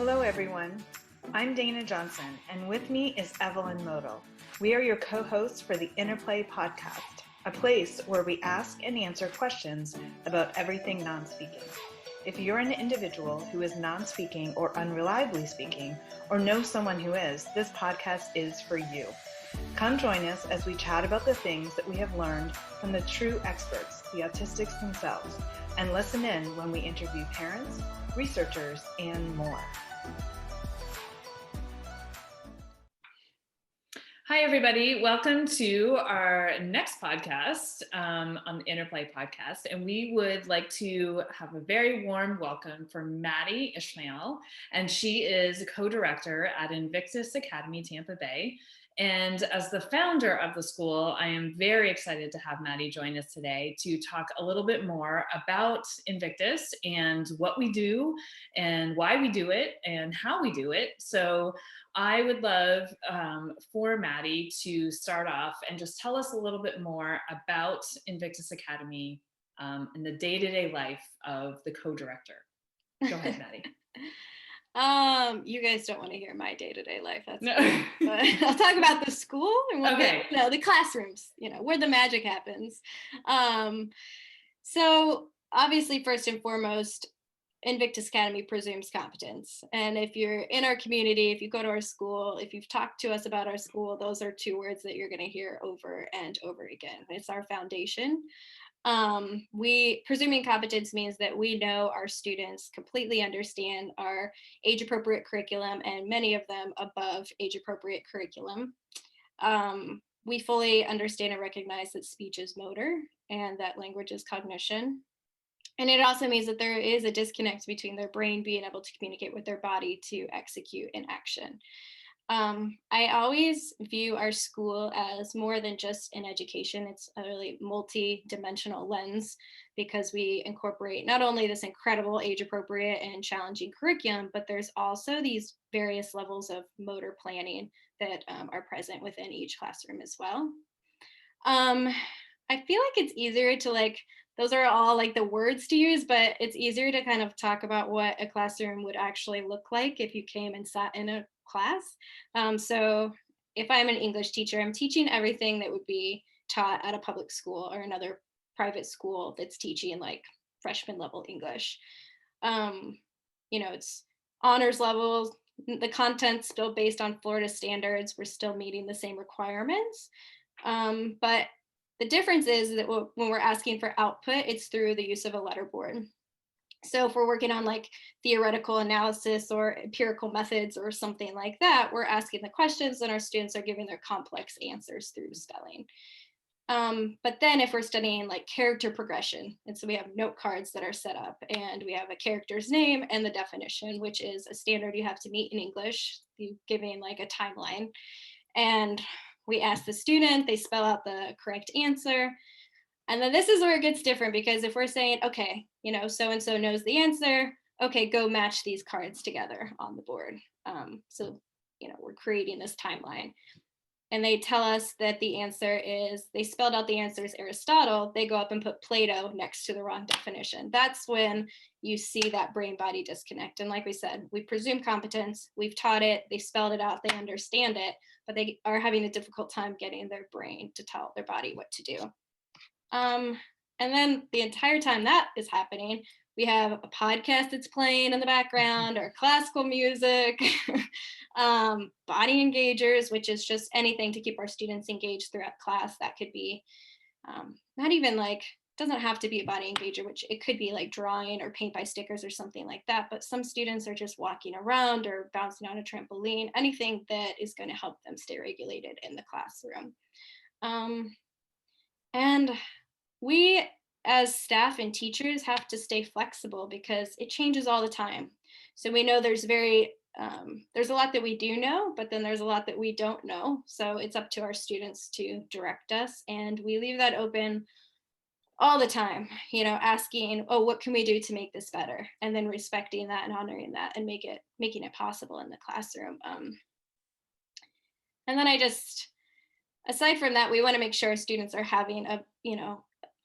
Hello, everyone. I'm Dana Johnson, and with me is Evelyn Model. We are your co-hosts for the Interplay Podcast, a place where we ask and answer questions about everything non-speaking. If you're an individual who is non-speaking or unreliably speaking, or know someone who is, this podcast is for you. Come join us as we chat about the things that we have learned from the true experts, the autistics themselves, and listen in when we interview parents, researchers, and more. Hi, everybody. Welcome to our next podcast on the Interplay Podcast. And we would like to have a very warm welcome for Maddy Ishmael. And she is a co-director at Invictus Academy Tampa Bay. And as the founder of the school, I am very excited to have Maddy join us today to talk a little bit more about Invictus and what we do and why we do it and how we do it. So I would love for Maddy to start off and just tell us a little bit more about Invictus Academy and the day-to-day life of the co-director. Go ahead, Maddy. You guys don't want to hear my day-to-day life. That's no. Cool. But I'll talk about the school and what okay. the classrooms, where the magic happens. So obviously, first and foremost, Invictus Academy presumes competence. And if you're in our community, if you go to our school, if you've talked to us about our school, those are two words that you're going to hear over and over again. It's our foundation. Presuming competence means that we know our students completely understand our age-appropriate curriculum, and many of them above age-appropriate curriculum. We fully understand and recognize that speech is motor and that language is cognition. And it also means that there is a disconnect between their brain being able to communicate with their body to execute an action. I always view our school as more than just an education. It's a really multi-dimensional lens because we incorporate not only this incredible age-appropriate and challenging curriculum, but there's also these various levels of motor planning that are present within each classroom as well. I feel like it's easier to those are all the words to use, but it's easier to kind of talk about what a classroom would actually look like if you came and sat in a class. So if I'm an English teacher, I'm teaching everything that would be taught at a public school or another private school that's teaching freshman level English. It's honors level. The content's still based on Florida standards. We're still meeting the same requirements. But the difference is that when we're asking for output, it's through the use of a letterboard. So if we're working on theoretical analysis or empirical methods or something like that, we're asking the questions and our students are giving their complex answers through spelling. But then if we're studying character progression, and so we have note cards that are set up and we have a character's name and the definition, which is a standard you have to meet in English, you giving a timeline. And we ask the student, they spell out the correct answer. And then this is where it gets different, because if we're saying, okay, so-and-so knows the answer, okay, go match these cards together on the board. So we're creating this timeline. And they tell us that the answer is, they spelled out the answer is Aristotle, they go up and put Plato next to the wrong definition. That's when you see that brain-body disconnect. And like we said, we presume competence, we've taught it, they spelled it out, they understand it, but they are having a difficult time getting their brain to tell their body what to do. And then the entire time that is happening, we have a podcast that's playing in the background, or classical music, body engagers, which is just anything to keep our students engaged throughout class. That could be not even doesn't have to be a body engager, which it could be drawing or paint by stickers or something like that. But some students are just walking around or bouncing on a trampoline, anything that is going to help them stay regulated in the classroom. And we as staff and teachers have to stay flexible because it changes all the time. So we know there's a lot that we do know, but then there's a lot that we don't know. So it's up to our students to direct us, and we leave that open all the time, asking, oh, what can we do to make this better? And then respecting that and honoring that and making it possible in the classroom. And then aside from that, we want to make sure our students are having a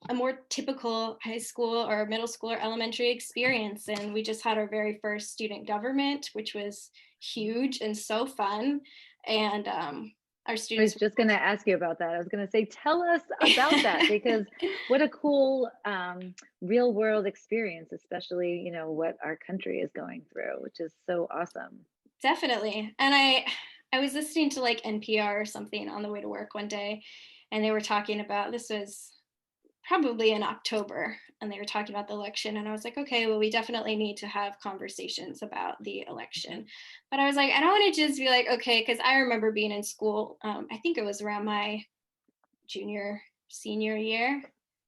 a more typical high school or middle school or elementary experience. And we just had our very first student government, which was huge and so fun. And our I students was just going to ask you about that. I was going to say, tell us about that, because what a cool real world experience, especially, you know, what our country is going through, which is so awesome. Definitely. And I was listening to like NPR or something on the way to work one day, and they were talking about, this was probably in October, and they were talking about the election, and I was like, okay, well, we definitely need to have conversations about the election. But I was like, I don't want to just be like, okay, because I remember being in school, I think it was around my senior year,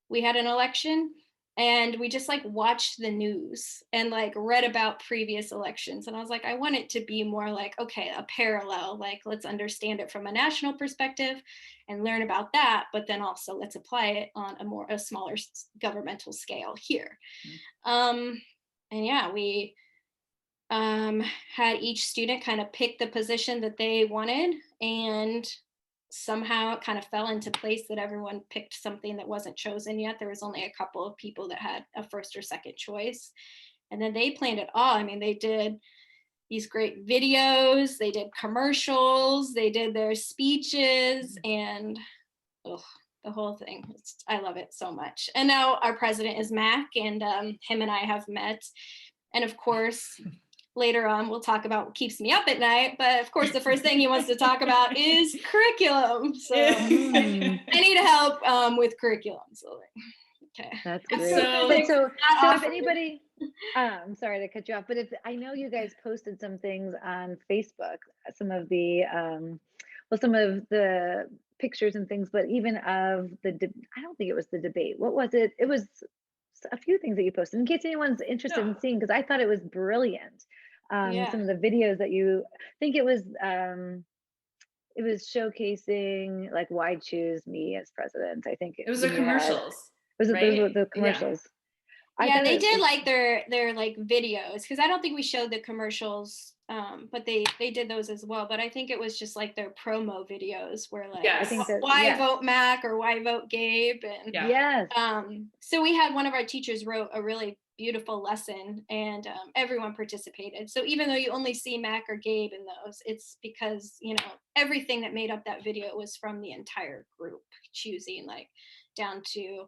we had an election, and we just like watched the news and like read about previous elections. And I was like, I want it to be more like, okay, a parallel, like let's understand it from a national perspective and learn about that, but then also let's apply it on a smaller governmental scale here. And yeah, we had each student kind of pick the position that they wanted, and somehow it kind of fell into place that everyone picked something that wasn't chosen yet. There was only a couple of people that had a first or second choice. And then they planned it all. I mean, they did these great videos, they did commercials, they did their speeches, and the whole thing. I love it so much. And now our president is Mac, and him and I have met. And of course, later on, we'll talk about what keeps me up at night. But of course, the first thing he wants to talk about is curriculum. So I need help with curriculum. So, okay. That's great. So if anybody, I'm sorry to cut you off, but if I know you guys posted some things on Facebook, some of the, some of the pictures and things, but even of I don't think it was the debate. What was it? It was a few things that you posted, in case anyone's interested in seeing, because I thought it was brilliant. Some of the videos that I think it was showcasing like why choose me as president. I think it was the commercials. Was it right? the commercials? Yeah, they did like their like videos, because I don't think we showed the commercials, but they did those as well. But I think it was just like their promo videos where like, I think why vote Mac or why vote Gabe, and so we had one of our teachers wrote a really beautiful lesson, and everyone participated. So even though you only see Mac or Gabe in those, it's because, you know, everything that made up that video was from the entire group choosing, like down to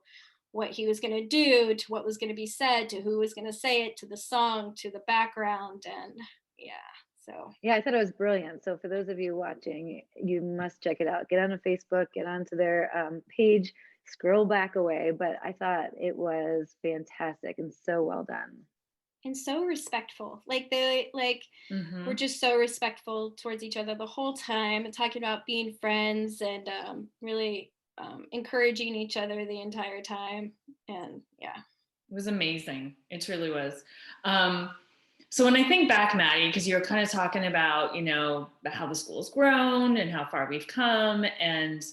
what he was going to do, to what was going to be said, to who was going to say it, to the song, to the background. And yeah, I thought it was brilliant. So for those of you watching, you must check it out. Get onto Facebook, get onto their page, scroll back away. But I thought it was fantastic and so well done. And so respectful. Like they were just so respectful towards each other the whole time, and talking about being friends, and really encouraging each other the entire time. And yeah, it was amazing. It truly was. So when I think back, Maddy, because you were kind of talking about, you know, how the school's grown and how far we've come, and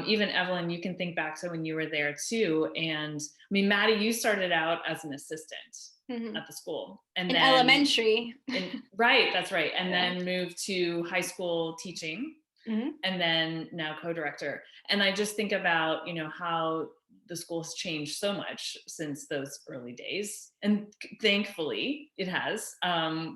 even Evelyn, you can think back to when you were there too. And I mean, Maddy, you started out as an assistant at the school, and then elementary. Right, that's right. And then moved to high school teaching. And then now co-director. And I just think about, you know, how the school has changed so much since those early days. And thankfully it has,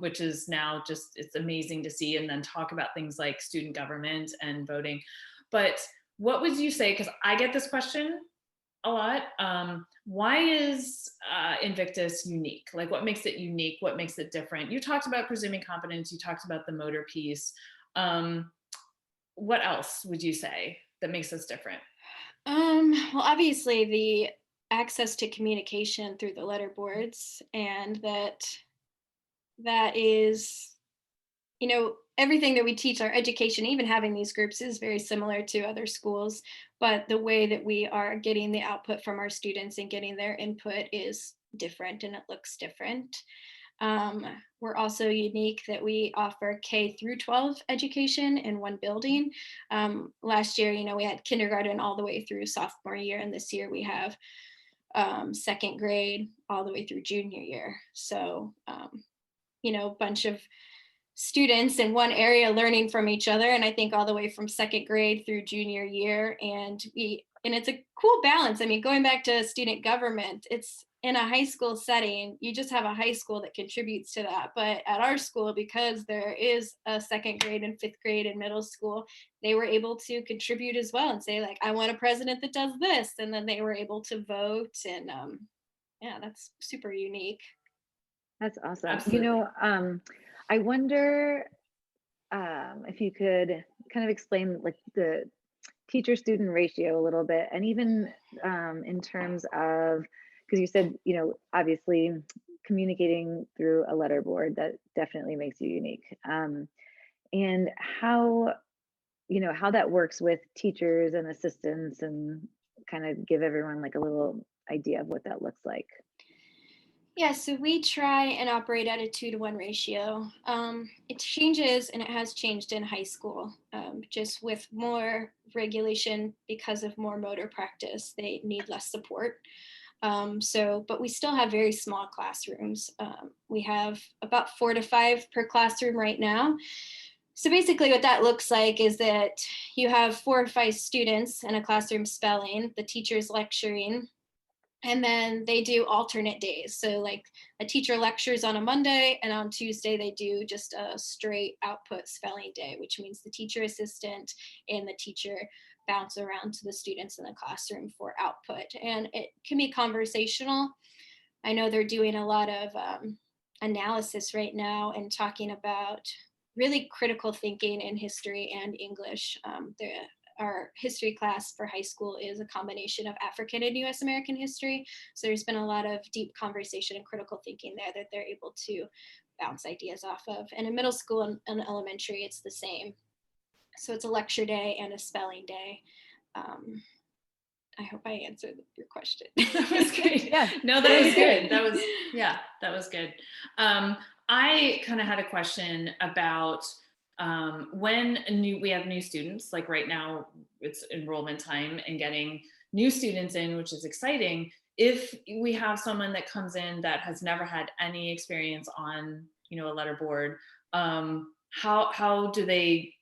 which is now just, it's amazing to see, and then talk about things like student government and voting. But what would you say, because I get this question a lot, why is Invictus unique? Like, what makes it unique? What makes it different? You talked about presuming competence, you talked about the motor piece. What else would you say that makes us different? Well, obviously the access to communication through the letter boards, and that is, you know, everything that we teach, our education, even having these groups, is very similar to other schools, but the way that we are getting the output from our students and getting their input is different, and it looks different. We're also unique that we offer K through 12 education in one building. Last year, you know, we had kindergarten all the way through sophomore year, and this year we have second grade all the way through junior year. So, you know, a bunch of students in one area learning from each other, and I think all the way from second grade through junior year. And it's a cool balance. I mean, going back to student government, it's in a high school setting, you just have a high school that contributes to that. But at our school, because there is a second grade and fifth grade and middle school, they were able to contribute as well and say, like, I want a president that does this. And then they were able to vote. And yeah, that's super unique. That's awesome. Absolutely. I wonder if you could kind of explain like the teacher-student ratio a little bit, and even in terms of, because you said, obviously communicating through a letterboard, that definitely makes you unique. And how that works with teachers and assistants, and kind of give everyone like a little idea of what that looks like. Yeah, so we try and operate at a 2-to-1 ratio. It changes, and it has changed in high school, just with more regulation because of more motor practice. They need less support. But we still have very small classrooms. We have about 4 to 5 per classroom right now. So basically what that looks like is that you have 4 or 5 students in a classroom spelling, the teacher's lecturing, and then they do alternate days. So like a teacher lectures on a Monday, and on Tuesday they do just a straight output spelling day, which means the teacher assistant and the teacher bounce around to the students in the classroom for output. And it can be conversational. I know they're doing a lot of analysis right now and talking about really critical thinking in history and English. Our history class for high school is a combination of African and US American history. So there's been a lot of deep conversation and critical thinking there that they're able to bounce ideas off of. And in middle school and elementary, it's the same. So it's a lecture day and a spelling day. I hope I answered your question. That was great. Yeah. No, that was good. That was good. I kind of had a question about when we have new students, like right now it's enrollment time and getting new students in, which is exciting. If we have someone that comes in that has never had any experience on, a letterboard, how do they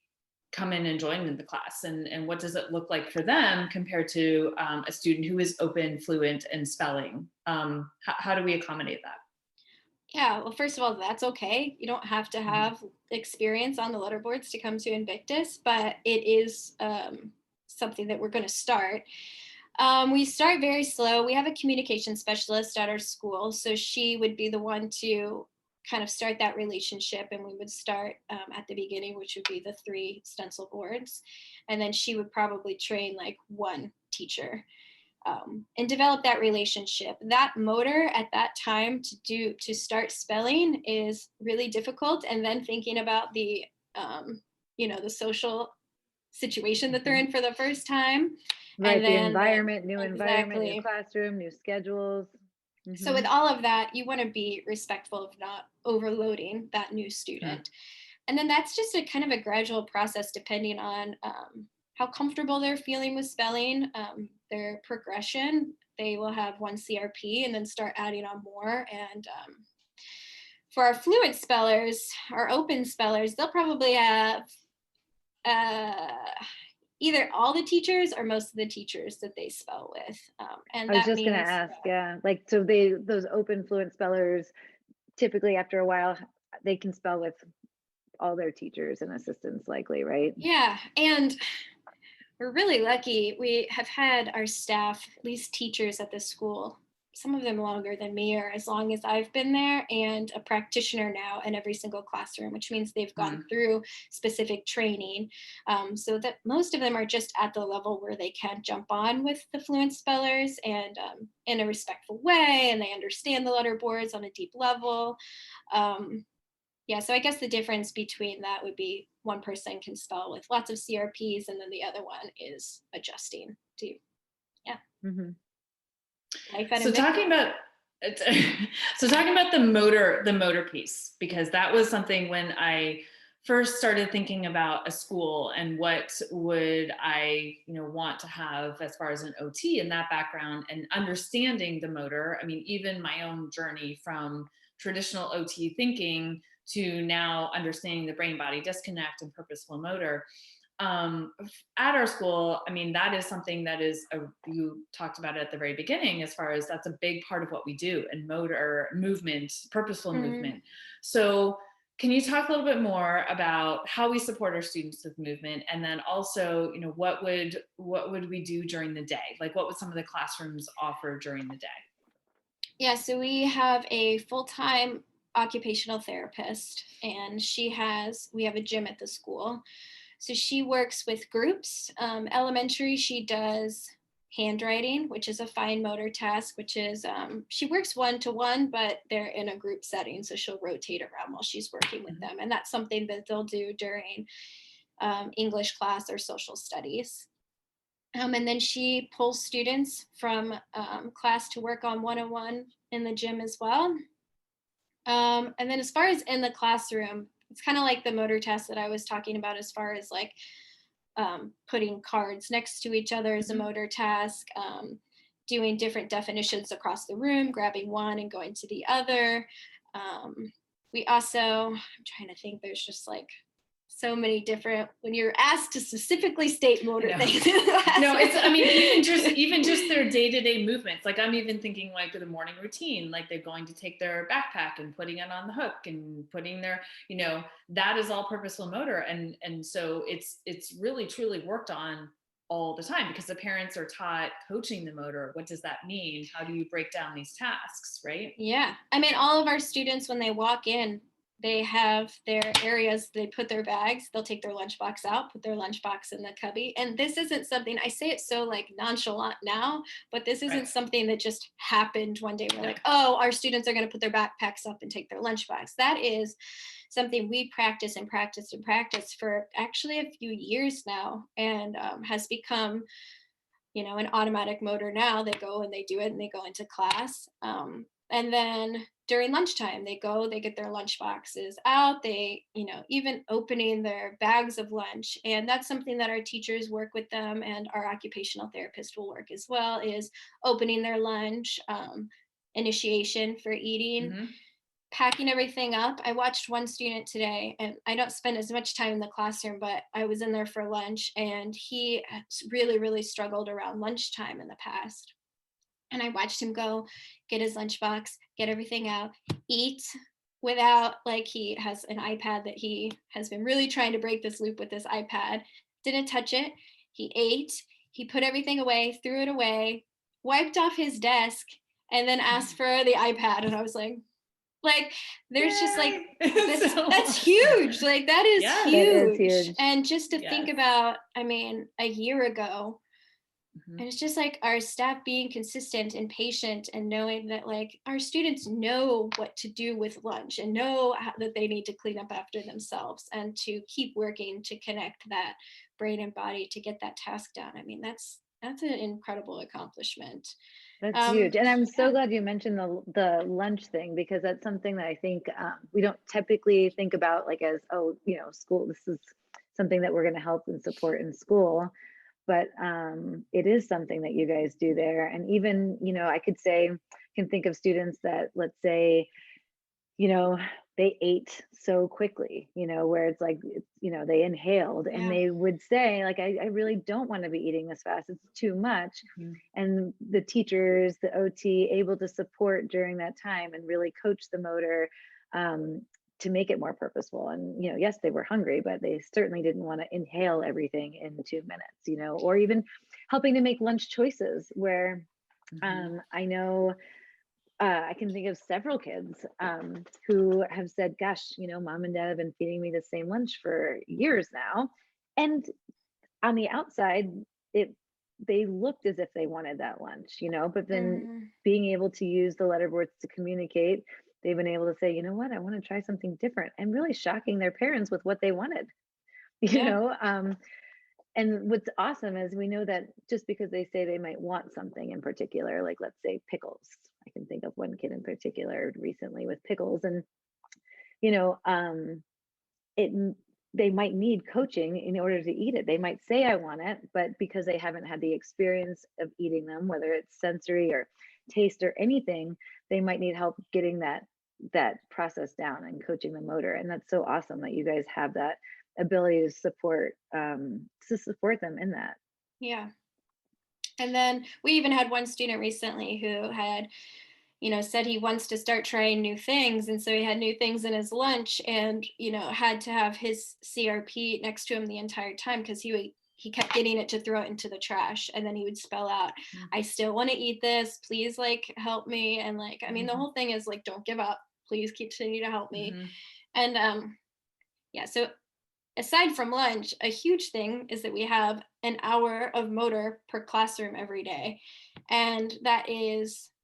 come in and join in the class, and what does it look like for them compared to a student who is open, fluent, and spelling? How do we accommodate that? Yeah, well, first of all, that's okay. You don't have to have experience on the letterboards to come to Invictus, but it is something that we're going to start. We start very slow. We have a communication specialist at our school, so she would be the one to kind of start that relationship, and we would start at the beginning, which would be the 3 stencil boards, and then she would probably train like one teacher. And develop that relationship. That motor at that time to start spelling is really difficult. And then thinking about the the social situation that they're in for the first time. Right, and the then environment, new exactly. environment, new classroom, new schedules. So with all of that, you want to be respectful of not overloading that new student. And then that's just a kind of a gradual process depending on how comfortable they're feeling with spelling, their progression. They will have 1 CRP and then start adding on more. And for our fluent spellers, our open spellers, they'll probably have either all the teachers or most of the teachers that they spell with. And I was that just going to ask, like, so those open fluent spellers, typically after a while, they can spell with all their teachers and assistants likely, right? Yeah, and we're really lucky. We have had our staff, at least teachers at the school, some of them longer than me or as long as I've been there, and a practitioner now in every single classroom, which means they've gone through specific training. So that most of them are just at the level where they can jump on with the fluent spellers and in a respectful way, and they understand the letter boards on a deep level. Yeah, so I guess the difference between that would be one person can spell with lots of CRPs, and then the other one is adjusting to, life at So talking about the motor piece, because that was something when I first started thinking about a school and what would I want to have as far as an OT in that background, and understanding the motor. I mean, even my own journey from traditional OT thinking to now understanding the brain body disconnect and purposeful motor. At our school, I mean, that is something that is, you talked about it at the very beginning, as far as that's a big part of what we do, and motor movement, purposeful movement. So can you talk a little bit more about how we support our students with movement? And then also, you know, what would we do during the day? Like, what would some of the classrooms offer during the day? Yeah, so we have a full-time occupational therapist, and we have a gym at the school. So she works with groups. Elementary, she does handwriting, which is a fine motor task, which is, she works one-to-one, but they're in a group setting. So she'll rotate around while she's working with them. And that's something that they'll do during English class or social studies. And then she pulls students from class to work on one-on-one in the gym as well. And then as far as in the classroom, it's kind of like the motor test that I was talking about, as far as like putting cards next to each other is a motor task, doing different definitions across the room, grabbing one and going to the other. We also, I'm trying to think, there's just like so many different, when you're asked to specifically state motor things. No, it's, I mean, even just their day-to-day movements. Like, I'm even thinking like the morning routine, like they're going to take their backpack and putting it on the hook and putting their, you know, that is all purposeful motor. And so it's really truly worked on all the time, because the parents are taught coaching the motor. What does that mean? How do you break down these tasks, right? Yeah. I mean, all of our students, when they walk in, they have their areas, they put their bags, they'll take their lunchbox out, put their lunchbox in the cubby. And this isn't something, I say it so like nonchalant now, but this isn't something that just happened one day. We're like, oh, our students are going to put their backpacks up and take their lunchbox. That is something we practice and practice and practice for actually a few years now, and has become, you know, an automatic motor now. They go and they do it and they go into class. And then during lunchtime, they get their lunch boxes out, they, you know, even opening their bags of lunch. And that's something that our teachers work with them, and our occupational therapist will work as well, is opening their lunch, initiation for eating, packing everything up. I watched one student today, and I don't spend as much time in the classroom, but I was in there for lunch, and he really, really struggled around lunchtime in the past. And I watched him go get his lunchbox, get everything out, eat without, like, he has an iPad that he has been really trying to break this loop with this iPad, didn't touch it. He ate, he put everything away, threw it away, wiped off his desk, and then asked for the iPad. And I was like, there's just like, that's huge. Like, that is huge. That is huge. And just to think about, I mean, a year ago, and it's just like our staff being consistent and patient, and knowing that like our students know what to do with lunch, and know that they need to clean up after themselves, and to keep working to connect that brain and body to get that task done. I mean, that's an incredible accomplishment. That's huge. And I'm so glad you mentioned the lunch thing, because that's something that I think we don't typically think about, like, as, oh, you know, school, this is something that we're going to help and support in school. But it is something that you guys do there. And even, you know, I can think of students that, let's say, you know, they ate so quickly, you know, where it's like, you know, they inhaled and they would say, like, I really don't want to be eating this fast. It's too much. And the teachers, the OT, able to support during that time and really coach the motor to make it more purposeful. And, you know, yes, they were hungry, but they certainly didn't want to inhale everything in 2 minutes, you know, or even helping to make lunch choices where I know I can think of several kids who have said, gosh, you know, mom and dad have been feeding me the same lunch for years now. And on the outside, they looked as if they wanted that lunch, you know, but then being able to use the letterboards to communicate, they've been able to say, you know what, I want to try something different, and really shocking their parents with what they wanted, you know? And what's awesome is we know that just because they say they might want something in particular, like let's say pickles, I can think of one kid in particular recently with pickles, and, you know, they might need coaching in order to eat it. They might say, I want it, but because they haven't had the experience of eating them, whether it's sensory or taste or anything, they might need help getting that that process down and coaching the motor. And that's so awesome that you guys have that ability to support them in that. Yeah. And then we even had one student recently who had, said he wants to start trying new things. And so he had new things in his lunch and, had to have his CRP next to him the entire time because he kept getting it to throw it into the trash. And then he would spell out, I still want to eat this. Please, help me. And the whole thing is don't give up. Please continue to help me. And so aside from lunch, a huge thing is that we have an hour of motor per classroom every day. And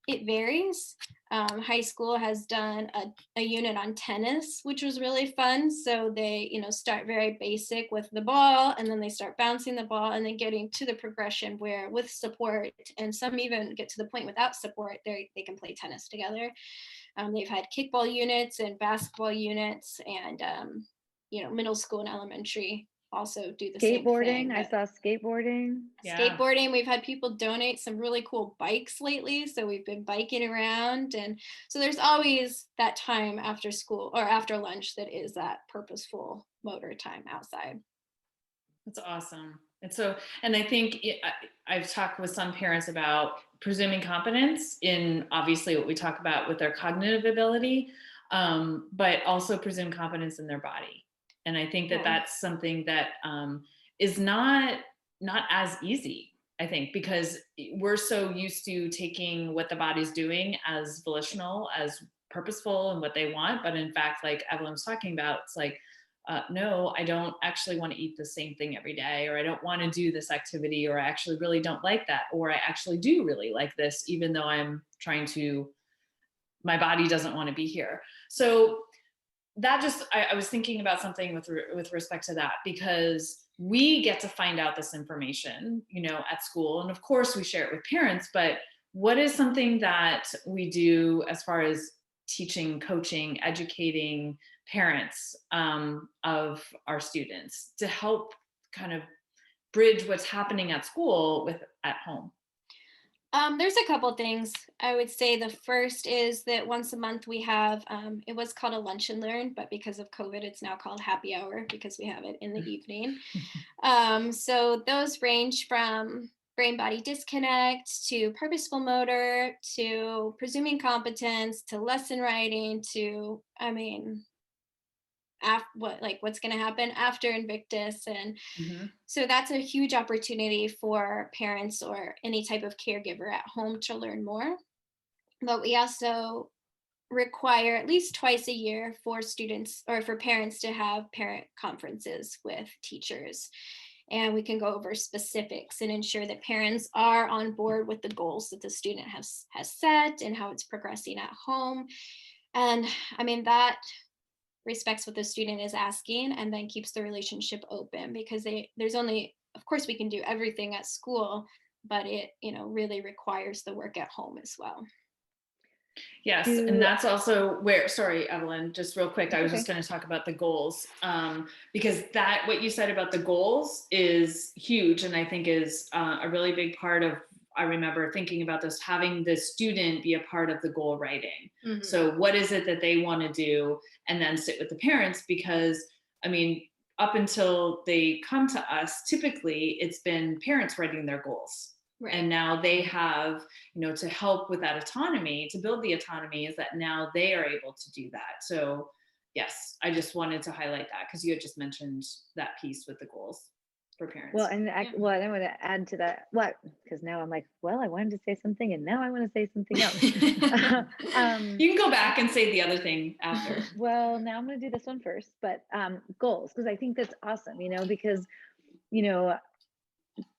it varies. High school has done a unit on tennis, which was really fun. So they, start very basic with the ball, and then they start bouncing the ball and then getting to the progression where with support, and some even get to the point without support, they can play tennis together. They've had kickball units and basketball units, and middle school and elementary also do the same thing. I saw skateboarding. Skateboarding. We've had people donate some really cool bikes lately. So we've been biking around. And so there's always that time after school or after lunch that is that purposeful motor time outside. That's awesome. And I think I've talked with some parents about presuming competence in obviously what we talk about with their cognitive ability, but also presume competence in their body. And I think that that's something that is not as easy, I think, because we're so used to taking what the body's doing as volitional, as purposeful and what they want. But in fact, like Evelyn was talking about, it's no, I don't actually want to eat the same thing every day, or I don't want to do this activity, or I actually really don't like that, or I actually do really like this, even though my body doesn't want to be here. So that I was thinking about something with respect to that, because we get to find out this information, at school. And of course we share it with parents, but what is something that we do as far as teaching, coaching, educating parents of our students to help kind of bridge what's happening at school with at home? There's a couple things. I would say the first is that once a month we have, it was called a lunch and learn, but because of COVID, it's now called happy hour because we have it in the evening. So those range from brain body disconnect to purposeful motor to presuming competence to lesson writing to, what's going to happen after Invictus. And so that's a huge opportunity for parents or any type of caregiver at home to learn more. But we also require at least twice a year for students or for parents to have parent conferences with teachers. And we can go over specifics and ensure that parents are on board with the goals that the student has set and how it's progressing at home. And that respects what the student is asking and then keeps the relationship open, because there's only, of course we can do everything at school, but it really requires the work at home as well. Yes, and that's also where, sorry, Evelyn, just real quick, I was just going to talk about the goals, because what you said about the goals is huge, and I think is a really big part of, I remember thinking about this, having the student be a part of the goal writing. So what is it that they want to do, and then sit with the parents, because up until they come to us, typically it's been parents writing their goals. Right. And now they have, to help with that autonomy, to build the autonomy, is that now they are able to do that. So yes, I just wanted to highlight that because you had just mentioned that piece with the goals for parents. Well, and I want to add to that, because now I'm like, I wanted to say something and now I want to say something else. You can go back and say the other thing after. Well, now I'm going to do this one first, but goals, because I think that's awesome, because,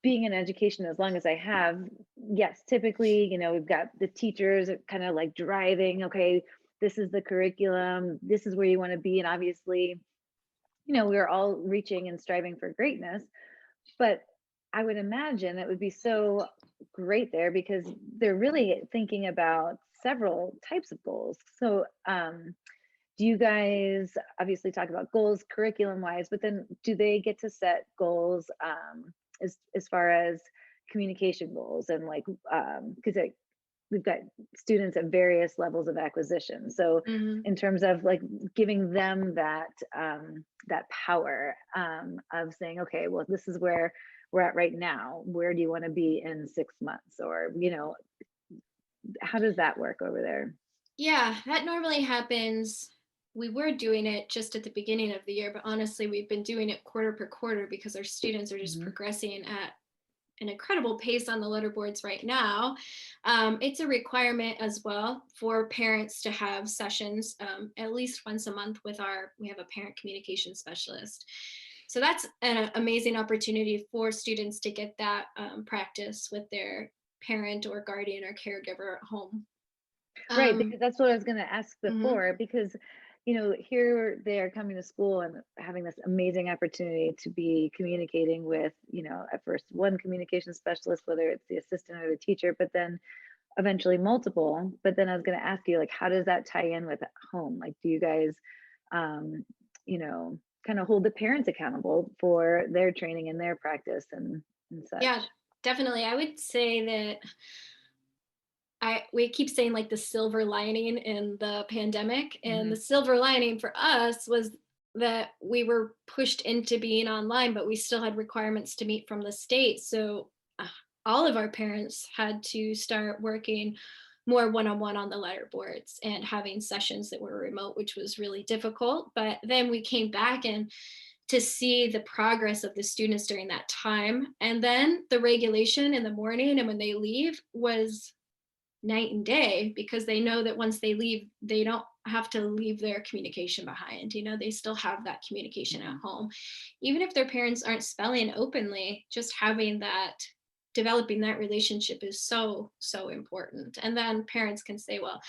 being in education as long as I have, yes, typically, we've got the teachers kind of like driving, okay, this is the curriculum, this is where you want to be. And obviously, we're all reaching and striving for greatness, but I would imagine it would be so great there because they're really thinking about several types of goals. So do you guys obviously talk about goals curriculum wise, but then do they get to set goals as far as communication goals and because we've got students at various levels of acquisition. So in terms of like giving them that that power of saying, okay, well, this is where we're at right now. Where do you want to be in 6 months? Or, you know, how does that work over there? Yeah, that normally happens. We were doing it just at the beginning of the year, but honestly, we've been doing it quarter per quarter because our students are just progressing at an incredible pace on the letterboards right now. It's a requirement as well for parents to have sessions at least once a month with we have a parent communication specialist. So that's an amazing opportunity for students to get that practice with their parent or guardian or caregiver at home. Right, because that's what I was going to ask before, because, you know, here they're coming to school and having this amazing opportunity to be communicating with, you know, at first one communication specialist, whether it's the assistant or the teacher, but then eventually multiple. But then I was going to ask you, like, how does that tie in with home? Like, do you guys, you know, kind of hold the parents accountable for their training and their practice and such? Yeah, definitely. I would say that we keep saying like the silver lining in the pandemic, and the silver lining for us was that we were pushed into being online, but we still had requirements to meet from the state. So all of our parents had to start working more one-on-one on the letterboards and having sessions that were remote, which was really difficult. But then we came back and to see the progress of the students during that time. And then the regulation in the morning and when they leave was night and day, because they know that once they leave, they don't have to leave their communication behind. You know, they still have that communication at home. Even if their parents aren't spelling openly, just having that, developing that relationship is so, so important. And then parents can say, well,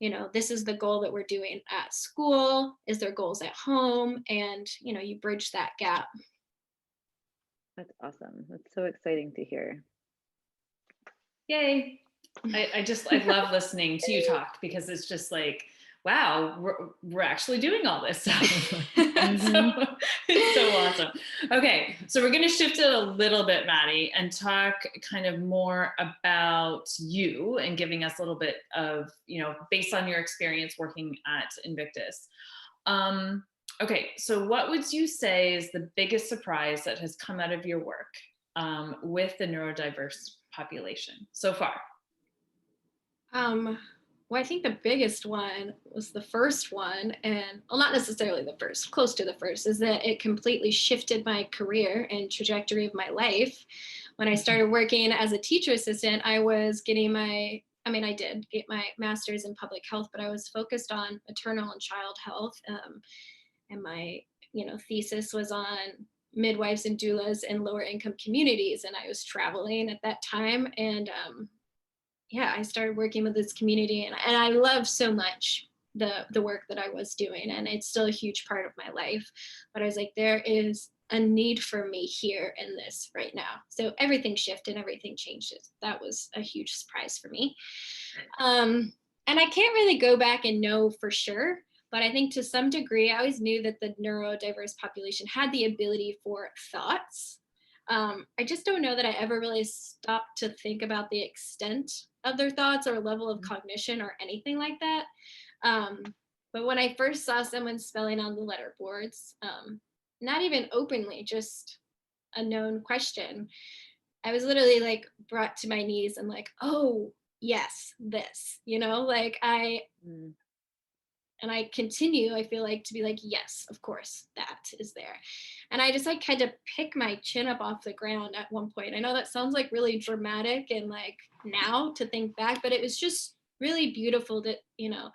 you know, this is the goal that we're doing at school. Is there goals at home? And, you know, you bridge that gap. That's awesome. That's so exciting to hear. Yay. I love listening to you talk, because it's just like, wow, we're actually doing all this stuff. So, it's so awesome. Okay, so we're going to shift it a little bit, Maddy, and talk kind of more about you and giving us a little bit of, you know, based on your experience working at Invictus. Okay, so what would you say is the biggest surprise that has come out of your work with the neurodiverse population so far? Well, I think the biggest one was the first one, and well, not necessarily the first, close to the first, is that it completely shifted my career and trajectory of my life. When I started working as a teacher assistant, I was getting I did get my master's in public health, but I was focused on maternal and child health. And my, you know, thesis was on midwives and doulas in lower income communities. And I was traveling at that time. And yeah, I started working with this community, and I love so much the work that I was doing, and it's still a huge part of my life. But I was like, there is a need for me here in this right now. So everything shifted, everything changed. That was a huge surprise for me. And I can't really go back and know for sure, but I think to some degree, I always knew that the neurodiverse population had the ability for thoughts. I just don't know that I ever really stopped to think about the extent of their thoughts or level of cognition or anything like that. But when I first saw someone spelling on the letterboards, not even openly, just a known question, I was literally like brought to my knees and like, oh, yes, this, you know, like and I continue, I feel like, to be like, yes, of course, that is there. And I just like had to pick my chin up off the ground at one point. I know that sounds like really dramatic and like now to think back, but it was just really beautiful that, you know,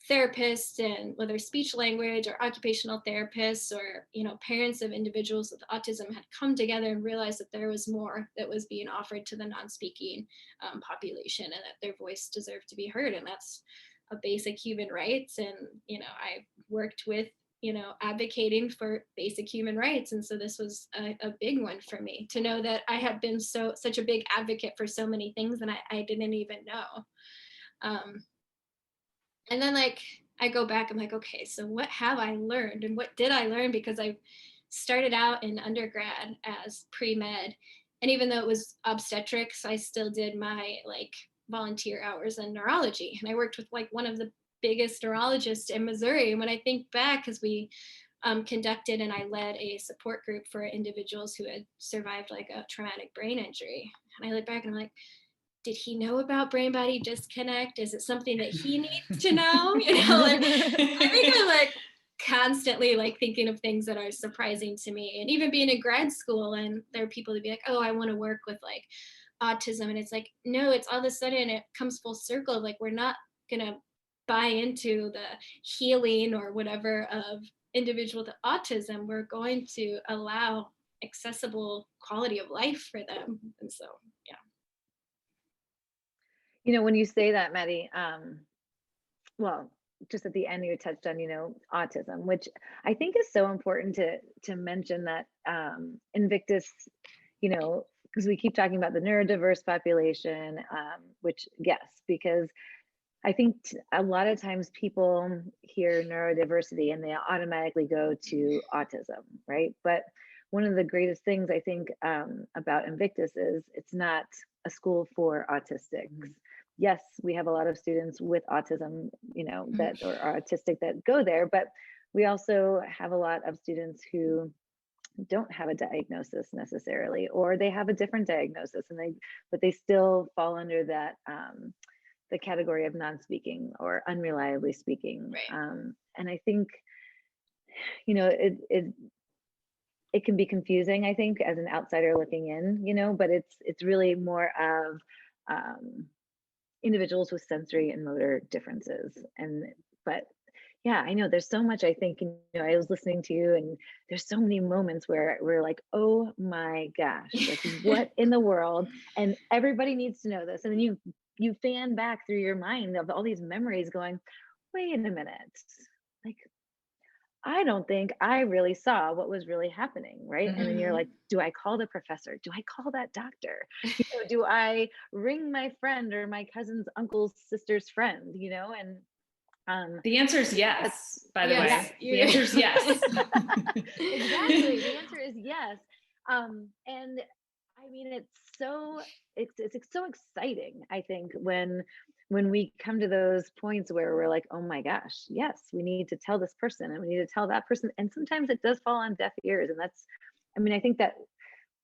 therapists, and whether speech language or occupational therapists or, you know, parents of individuals with autism had come together and realized that there was more that was being offered to the non-speaking population, and that their voice deserved to be heard. And that's a basic human rights. And, you know, I worked with, you know, advocating for basic human rights. And so this was a big one for me, to know that I had been such a big advocate for so many things and I didn't even know. And then like I go back, I'm like, okay, so what have I learned and what did I learn? Because I started out in undergrad as pre-med, and even though it was obstetrics, I still did my like volunteer hours in neurology. And I worked with like one of the biggest neurologists in Missouri. And when I think back, because we conducted and I led a support group for individuals who had survived like a traumatic brain injury. And I look back and I'm like, did he know about brain body disconnect? Is it something that he needs to know? You know, like, I think I'm like constantly like thinking of things that are surprising to me. And even being in grad school, and there are people that be like, oh, I want to work with like autism. And it's like, no, it's all of a sudden it comes full circle. Like, we're not going to buy into the healing or whatever of individual with autism. We're going to allow accessible quality of life for them. And so, yeah. You know, when you say that, Maddy, well, just at the end you touched on, you know, autism, which I think is so important to mention that Invictus, you know, because we keep talking about the neurodiverse population, which yes, because I think a lot of times people hear neurodiversity and they automatically go to autism, right? But one of the greatest things I think about Invictus is it's not a school for autistics. Yes, we have a lot of students with autism, you know, that or are autistic that go there, but we also have a lot of students who don't have a diagnosis necessarily, or they have a different diagnosis but they still fall under that the category of non-speaking or unreliably speaking. Right. And I think, you know, it can be confusing, I think, as an outsider looking in, you know, but it's really more of individuals with sensory and motor differences. But yeah, I know there's so much, I think, you know, I was listening to you and there's so many moments where we're like, oh my gosh, like what in the world? And everybody needs to know this. And then you fan back through your mind of all these memories going, wait a minute, like, I don't think I really saw what was really happening, right? And then you're like, do I call the professor? Do I call that doctor? You know, do I ring my friend or my cousin's uncle's sister's friend, you know? And the answer is yes, by the way. The answer is yes. Exactly. The answer is yes. And I mean, it's so exciting, I think, when we come to those points where we're like, oh my gosh, yes, we need to tell this person and we need to tell that person. And sometimes it does fall on deaf ears. And that's, I mean, I think that,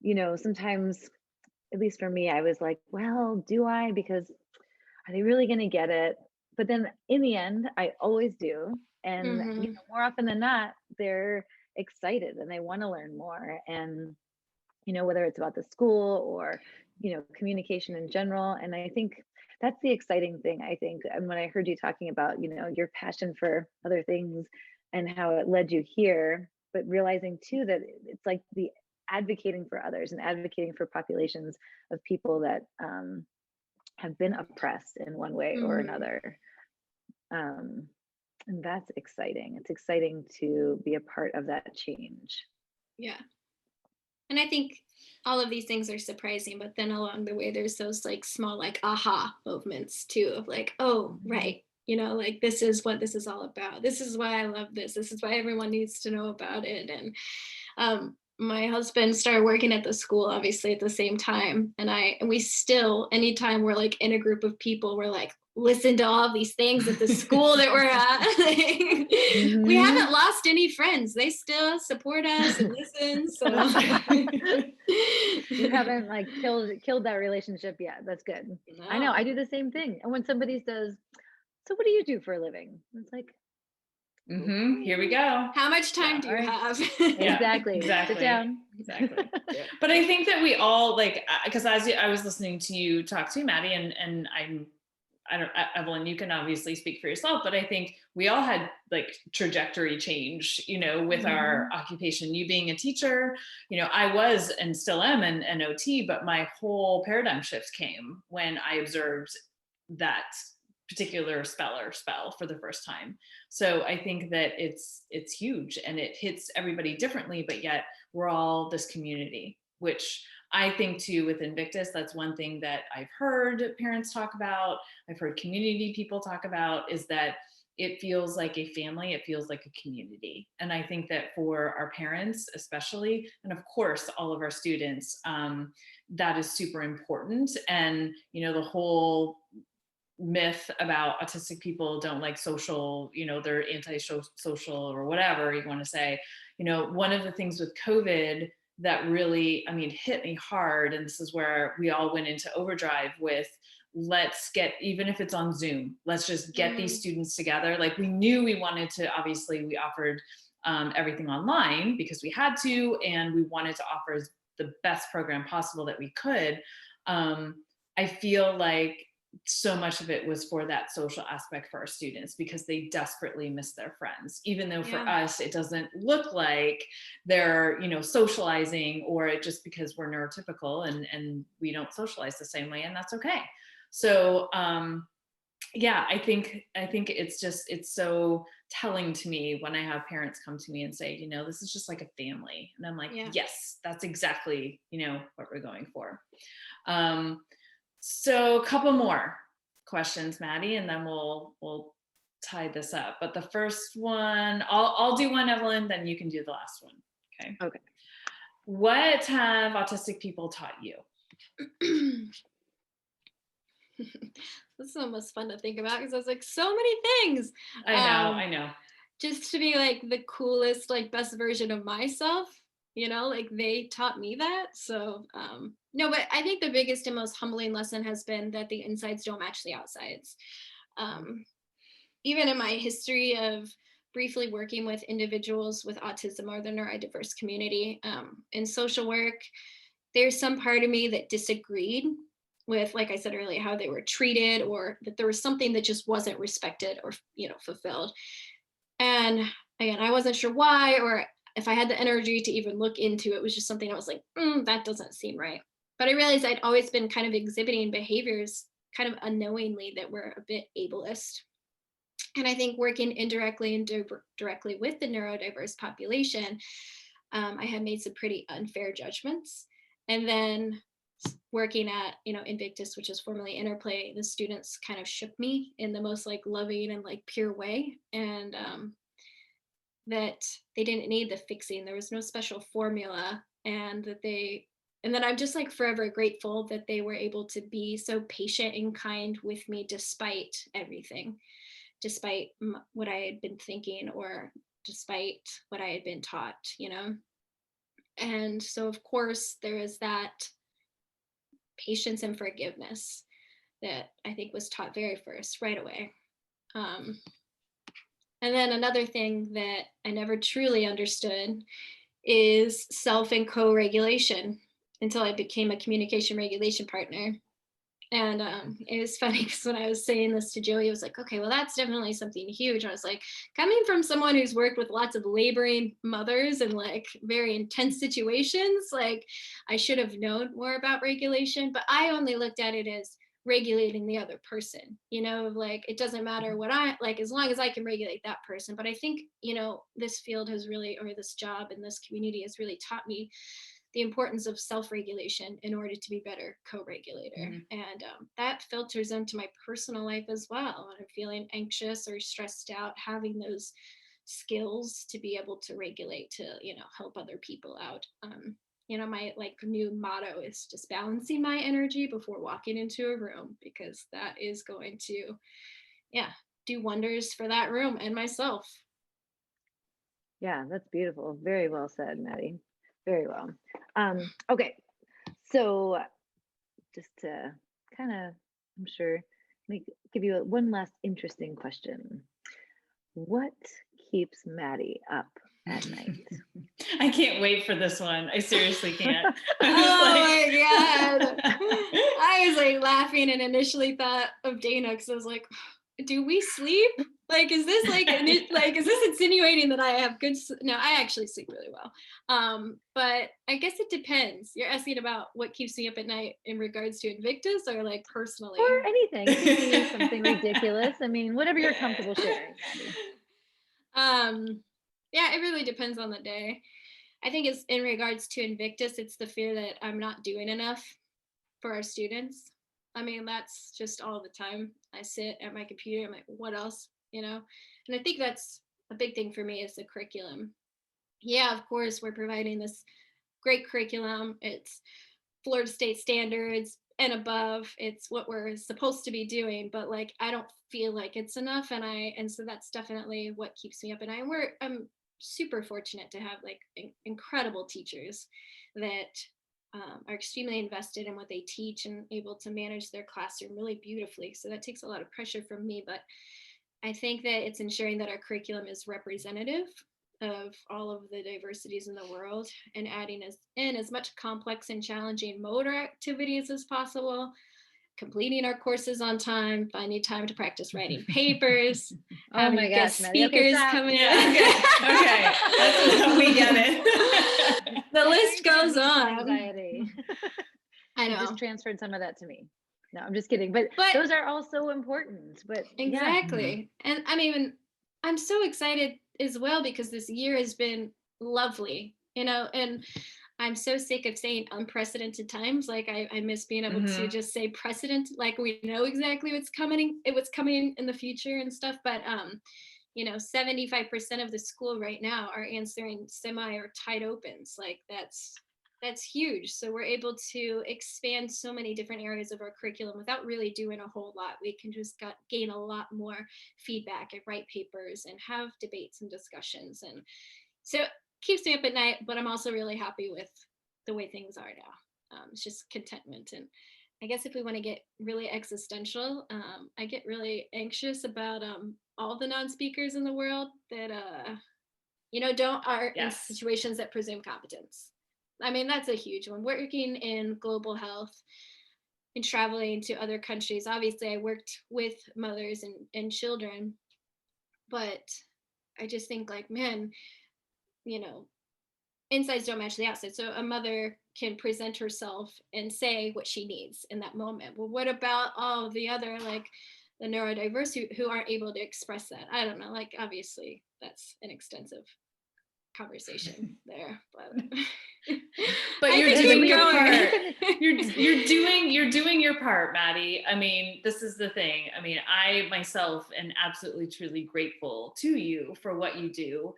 you know, sometimes, at least for me, I was like, well, do I? Because are they really going to get it? But then in the end, I always do. And you know, more often than not, they're excited and they want to learn more. And, you know, whether it's about the school or, you know, communication in general. And I think that's the exciting thing, I think. And when I heard you talking about, you know, your passion for other things and how it led you here, but realizing too that it's like the advocating for others and advocating for populations of people that have been oppressed in one way or another. And that's exciting. It's exciting to be a part of that change. Yeah. And I think all of these things are surprising, but then along the way, there's those like small, like aha moments too, of like, oh, right. You know, like this is what this is all about. This is why I love this. This is why everyone needs to know about it. And my husband started working at the school, obviously at the same time. And we still, anytime we're like in a group of people, we're like, listen to all of these things at the school that we're at. We haven't lost any friends. They still support us and listen. So you haven't like killed that relationship yet. That's good. No. I know, I do the same thing. And when somebody says, so what do you do for a living? It's like, here we go. How much time do you have? Exactly. Sit down. Exactly. But I think that we all like, because as I was listening to you talk to Maddy, and I don't, Evelyn, you can obviously speak for yourself, but I think we all had like trajectory change, you know, with our occupation. You being a teacher, you know, I was and still am an OT, but my whole paradigm shift came when I observed that particular spell for the first time. So I think that it's huge and it hits everybody differently, but yet we're all this community, which I think too with Invictus, that's one thing that I've heard parents talk about, I've heard community people talk about, is that it feels like a family, it feels like a community. And I think that for our parents, especially, and of course, all of our students, that is super important. And, you know, the whole myth about autistic people don't like social, you know, they're anti-social or whatever you want to say. You know, one of the things with COVID that really, I mean, hit me hard, and this is where we all went into overdrive with, let's get, even if it's on Zoom, let's just get these students together. Like, we knew we wanted to, obviously we offered everything online because we had to, and we wanted to offer the best program possible that we could. I feel like so much of it was for that social aspect for our students, because they desperately miss their friends, even though for us it doesn't look like they're, you know, socializing, or it just because we're neurotypical and we don't socialize the same way, and that's okay. So yeah, I think it's just, it's so telling to me when I have parents come to me and say, you know, this is just like a family, and I'm like, yes, that's exactly, you know, what we're going for. So a couple more questions, Maddy, and then we'll tie this up. But the first one, I'll do one, Evelyn, then you can do the last one. Okay. Okay. What have autistic people taught you? This is almost fun to think about, because I was like, so many things. I know. Just to be like the coolest, like best version of myself, you know, like they taught me that. So no, but I think the biggest and most humbling lesson has been that the insides don't match the outsides. Even in my history of briefly working with individuals with autism or the neurodiverse community in social work, there's some part of me that disagreed with, like I said earlier, how they were treated, or that there was something that just wasn't respected or, you know, fulfilled. And again, I wasn't sure why, or if I had the energy to even look into it. It was just something I was like, that doesn't seem right. But I realized I'd always been kind of exhibiting behaviors kind of unknowingly that were a bit ableist. And I think working indirectly and directly with the neurodiverse population, I had made some pretty unfair judgments. And then working at, you know, Invictus, which is formerly Interplay, the students kind of shook me in the most like loving and like pure way. And that they didn't need the fixing. There was no special formula, and that I'm just like forever grateful that they were able to be so patient and kind with me despite everything, despite what I had been thinking, or despite what I had been taught, you know? And so of course there is that patience and forgiveness that I think was taught very first, right away. And then another thing that I never truly understood is self and co-regulation until I became a communication regulation partner. And it was funny because when I was saying this to Joey, I was like, okay, well, that's definitely something huge. I was like, coming from someone who's worked with lots of laboring mothers and like very intense situations, like I should have known more about regulation, but I only looked at it as regulating the other person, you know, like it doesn't matter what I like, as long as I can regulate that person. But I think, you know, this field has really, or this job in this community has really taught me the importance of self-regulation in order to be better co-regulator. And that filters into my personal life as well. When I'm feeling anxious or stressed out, having those skills to be able to regulate, to, you know, help other people out. You know, my like new motto is just balancing my energy before walking into a room, because that is going to, do wonders for that room and myself. Yeah, that's beautiful. Very well said, Maddy. Very well. Okay, so just to kind of, I'm sure, give you one last interesting question. What keeps Maddy up at night? I can't wait for this one. I seriously can't. My God. I was like laughing and initially thought of Dana, because I was like, do we sleep? Like, is this like, is this insinuating that I have good, no, I actually sleep really well. But I guess it depends. You're asking about what keeps me up at night in regards to Invictus, or like personally? Or anything. It could be something ridiculous. I mean, whatever you're comfortable sharing, Maddy. Yeah, it really depends on the day. I think it's in regards to Invictus, it's the fear that I'm not doing enough for our students. I mean, that's just all the time. I sit at my computer, I'm like, what else you know? And I think that's a big thing for me is the curriculum. Yeah, of course, we're providing this great curriculum. It's Florida State standards and above. It's what we're supposed to be doing, but like I don't feel like it's enough, and so that's definitely what keeps me up at night. I'm super fortunate to have like incredible teachers that are extremely invested in what they teach and able to manage their classroom really beautifully. So that takes a lot of pressure from me, but I think that it's ensuring that our curriculum is representative of all of the diversities in the world and adding in as much complex and challenging motor activities as possible, completing our courses on time, finding time to practice writing papers, having my guest gosh, Maddy. speakers Okay, coming Yeah, in. okay. We get it. The list goes on. Anxiety. I You know. just transferred some of that to me. No, I'm just kidding. But those are all so important. But exactly. Yeah. And I'm so excited as well because this year has been lovely, you know, and I'm so sick of saying unprecedented times. Like I miss being able to just say precedent, like we know exactly what's coming in the future and stuff. But you know, 75% of the school right now are answering semi or tight opens. Like that's huge. So we're able to expand so many different areas of our curriculum without really doing a whole lot. We can just gain a lot more feedback and write papers and have debates and discussions. And so it keeps me up at night, but I'm also really happy with the way things are now. It's just contentment. And I guess if we want to get really existential, I get really anxious about all the non-speakers in the world that, you know, are in situations that presume competence. I mean, that's a huge one. Working in global health and traveling to other countries. Obviously, I worked with mothers and children, but I just think like, man, you know, insides don't match the outside. So a mother can present herself and say what she needs in that moment. Well, what about all the other, like the neurodiverse who aren't able to express that? I don't know, like obviously that's an extensive conversation there, but you're doing your part. You're doing your part, Maddy. I mean, this is the thing. I mean, I myself am absolutely truly grateful to you for what you do.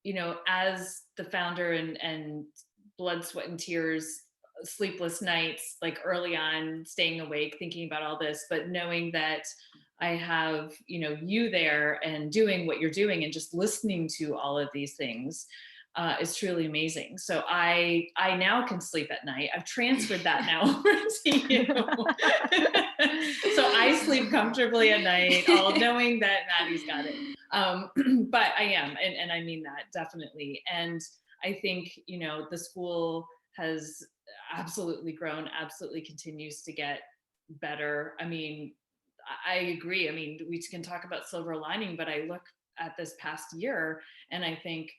You know, as the founder and blood, sweat, and tears, sleepless nights, like early on, staying awake, thinking about all this, but knowing that I have, you know, you there and doing what you're doing and just listening to all of these things is truly amazing. So I now can sleep at night. I've transferred that now over to you. So I sleep comfortably at night, all knowing that Maddy's got it. But I am, and I mean that definitely. And I think, you know, the school has absolutely grown, absolutely continues to get better. I mean, I agree. I mean, we can talk about silver lining, but I look at this past year and I think,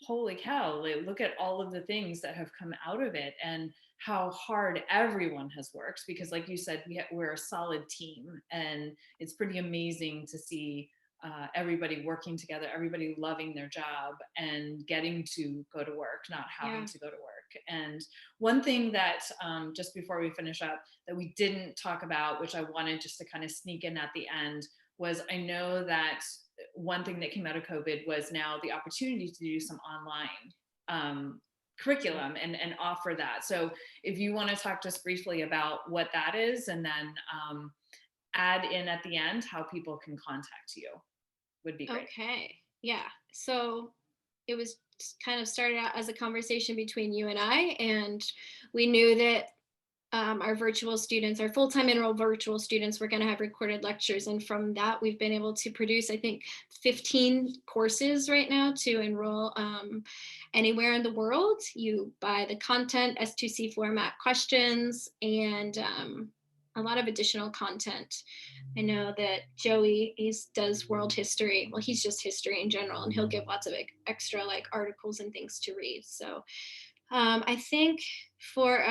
holy cow, look at all of the things that have come out of it and how hard everyone has worked, because like you said, we're a solid team, and it's pretty amazing to see everybody working together, everybody loving their job and getting to go to work, not having to go to work. And one thing that just before we finish up that we didn't talk about, which I wanted just to kind of sneak in at the end, was I know that one thing that came out of COVID was now the opportunity to do some online curriculum and offer that. So if you want to talk just briefly about what that is, and then add in at the end how people can contact you, would be great. Okay. Yeah. So it was kind of started out as a conversation between you and I, and we knew that our virtual students, our full-time enrolled virtual students, were going to have recorded lectures. And from that, we've been able to produce, I think, 15 courses right now to enroll anywhere in the world. You buy the content, S2C format questions, and a lot of additional content. I know that Joey does world history. Well, he's just history in general, and he'll give lots of extra like articles and things to read. So I think for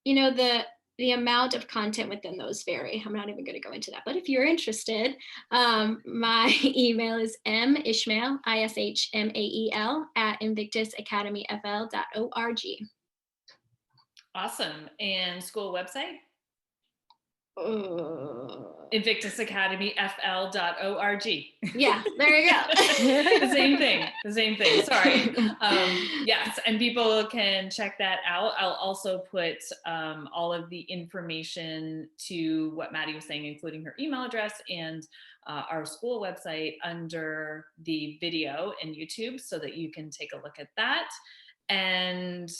you know, the amount of content within those vary. I'm not even going to go into that, but if you're interested, my email is mishmael, ishmael at invictusacademyfl.org. Awesome. And school website? Invictus Academy FL.org. Yeah, there you go. The same thing. Sorry. Yes, and people can check that out. I'll also put all of the information to what Maddy was saying, including her email address and our school website under the video in YouTube so that you can take a look at that. And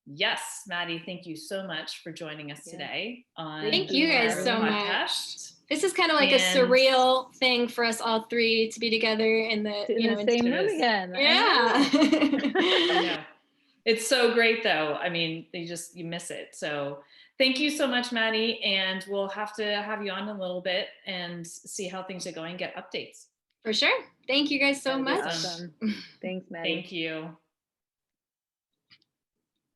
yes, Maddy, thank you so much for joining us today on Thank you guys so podcast. much. This is kind of like a surreal thing for us all three to be together in the same room again. Yeah. I know. It's so great though. I mean, you miss it. So thank you so much, Maddy. And we'll have to have you on a little bit and see how things are going, get updates. For sure. Thank you guys so much. Awesome. Thanks, Maddy. Thank you.